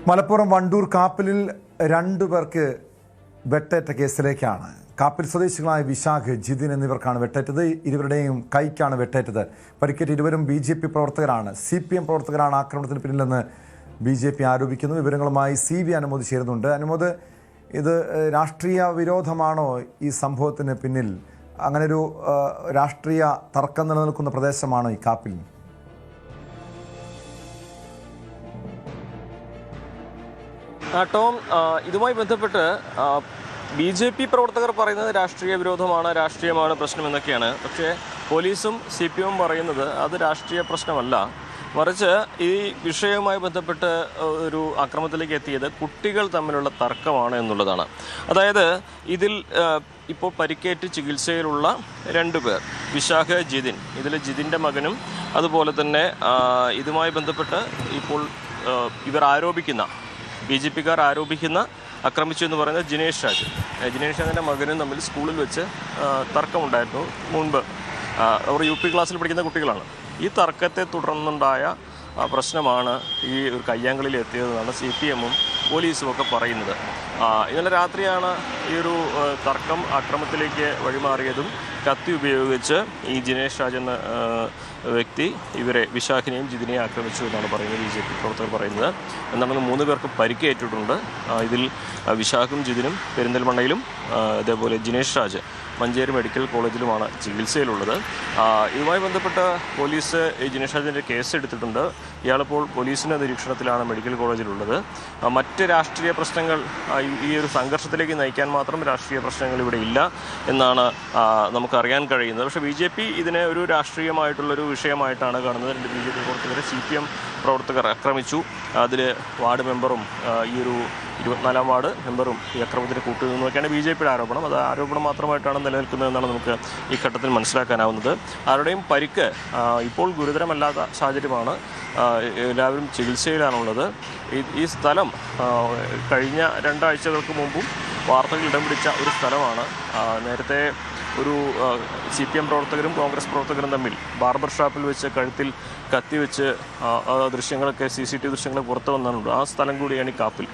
മലപ്പുറം വണ്ടൂർ കാപ്പിലിൽ 2 പേർക്ക് വെട്ടേറ്റ കേസിലേക്കാണ്. കാപ്പിൽ സ്വദേശികളായ വിശാഖ്, ജിതിൻ എന്നിവർക്കാണ് വെട്ടേറ്റത്. ഇരുവരുടെയും കൈക്കാണ് വെട്ടേറ്റത്. പരിക്കേറ്റ ഇരുവരും BJP പ്രവർത്തകരാണ്. CPM പ്രവർത്തകരാണ് ആക്രമണത്തിന് പിന്നിലെന്ന് BJP ആരോപിക്കുന്നു. വിവരങ്ങളുമായി CV അനുമോദ് ചേരുന്നുണ്ട്. അനുമോദ്, ഇത് രാഷ്ട്രീയ വിരോധമാണോ ഈ സംഭവത്തിന് പിന്നിൽ? അങ്ങനൊരു രാഷ്ട്രീയ തർക്കം നിലനിൽക്കുന്ന പ്രദേശമാണോ ഈ കാപ്പിൽ? ടോം, ഇതുമായി ബന്ധപ്പെട്ട് BJP പ്രവർത്തകർ പറയുന്നത് രാഷ്ട്രീയ വിരോധമാണ്, രാഷ്ട്രീയമാണ് പ്രശ്നമെന്നൊക്കെയാണ്. പക്ഷേ പോലീസും CPM പറയുന്നത് അത് രാഷ്ട്രീയ പ്രശ്നമല്ല, മറിച്ച് ഈ വിഷയവുമായി ബന്ധപ്പെട്ട് ഒരു അക്രമത്തിലേക്ക് എത്തിയത് കുട്ടികൾ തമ്മിലുള്ള തർക്കമാണ് എന്നുള്ളതാണ്. അതായത് ഇതിൽ ഇപ്പോൾ പരിക്കേറ്റ് ചികിത്സയിലുള്ള 2 പേർ, വിശാഖ്, ജിതിൻ. ഇതിൽ ജിതിൻ്റെ മകനും അതുപോലെ തന്നെ ഇതുമായി ബന്ധപ്പെട്ട് ഇപ്പോൾ ഇവർ ആരോപിക്കുന്ന BJPക്കാർ ആരോപിക്കുന്ന ആക്രമിച്ചു എന്ന് പറയുന്നത് ജിനേഷ് രാജിൻ്റെ മകനും തമ്മിൽ സ്കൂളിൽ വെച്ച് തർക്കമുണ്ടായിരുന്നു മുൻപ്. അവർ UP ക്ലാസ്സിൽ പഠിക്കുന്ന കുട്ടികളാണ്. ഈ തർക്കത്തെ തുടർന്നുണ്ടായ പ്രശ്നമാണ് ഈ ഒരു കയ്യാങ്കളിയിൽ എത്തിയതെന്നാണ് CPM-ഉം പോലീസും ഒക്കെ പറയുന്നത്. ഇന്നലെ രാത്രിയാണ് ഈ ഒരു തർക്കം അക്രമത്തിലേക്ക് വഴിമാറിയതും കത്തി ഉപയോഗിച്ച് ഈ ജിനേഷ് രാജ് എന്ന വ്യക്തി ഇവരെ, വിശാഖിനെയും ജിതിനെയും ആക്രമിച്ചു എന്നാണ് പറയുന്നത് BJP പ്രവർത്തകർ പറയുന്നത്. എന്നാണ് 3 പേർക്ക് പരിക്കേറ്റിട്ടുണ്ട്. ഇതിൽ വിശാഖും ജിതിനും പെരിന്തൽമണ്ണയിലും അതേപോലെ ജിനേഷ് രാജ് മഞ്ചേരി മെഡിക്കൽ കോളേജിലുമാണ് ചികിത്സയിലുള്ളത്. ഇതുമായി ബന്ധപ്പെട്ട് പോലീസ് ജിനേഷ് രാജിൻ്റെ കേസ് എടുത്തിട്ടുണ്ട്. ഇയാളിപ്പോൾ പോലീസിൻ്റെ നിരീക്ഷണത്തിലാണ് മെഡിക്കൽ കോളേജിലുള്ളത്. മറ്റ് രാഷ്ട്രീയ പ്രശ്നങ്ങൾ, ഈ ഒരു സംഘർഷത്തിലേക്ക് നയിക്കാൻ മാത്രം രാഷ്ട്രീയ പ്രശ്നങ്ങൾ ഇവിടെ ഇല്ല എന്നാണ് നമുക്കറിയാൻ കഴിയുന്നത്. പക്ഷേ BJP ഇതിനെ ഒരു രാഷ്ട്രീയമായിട്ടുള്ളൊരു വിഷയമായിട്ടാണ് കാണുന്നത്. 2 BJP പ്രവർത്തകരെ CPM പ്രവർത്തകർ ആക്രമിച്ചു. അതിൽ വാർഡ് മെമ്പറും ഈ ഒരു 24-ാം വാർഡ് മെമ്പറും ഈ അക്രമത്തിന് കൂട്ടുനിന്നൊക്കെയാണ് BJPയുടെ ആരോപണം. അത് ആരോപണം മാത്രമായിട്ടാണ് നിലനിൽക്കുന്നതെന്നാണ് നമുക്ക് ഈ ഘട്ടത്തിൽ മനസ്സിലാക്കാനാവുന്നത്. ആരുടെയും പരിക്ക് ഇപ്പോൾ ഗുരുതരമല്ലാത്ത സാഹചര്യമാണ്. എല്ലാവരും ചികിത്സയിലാണുള്ളത്. ഈ സ്ഥലം കഴിഞ്ഞ 2 ആഴ്ചകൾക്ക് മുമ്പും വാർത്തകൾ ഇടം പിടിച്ച ഒരു സ്ഥലമാണ്. നേരത്തെ ഒരു CPM പ്രവർത്തകരും കോൺഗ്രസ് പ്രവർത്തകരും തമ്മിൽ ബാർബർ ഷോപ്പിൽ വെച്ച് കഴുത്തിൽ കത്തിവെച്ച് ദൃശ്യങ്ങളൊക്കെ CCTV ദൃശ്യങ്ങൾ പുറത്തു വന്നിട്ടുണ്ട്. ആ സ്ഥലം കൂടിയാണ് ഈ കാപ്പിൽ.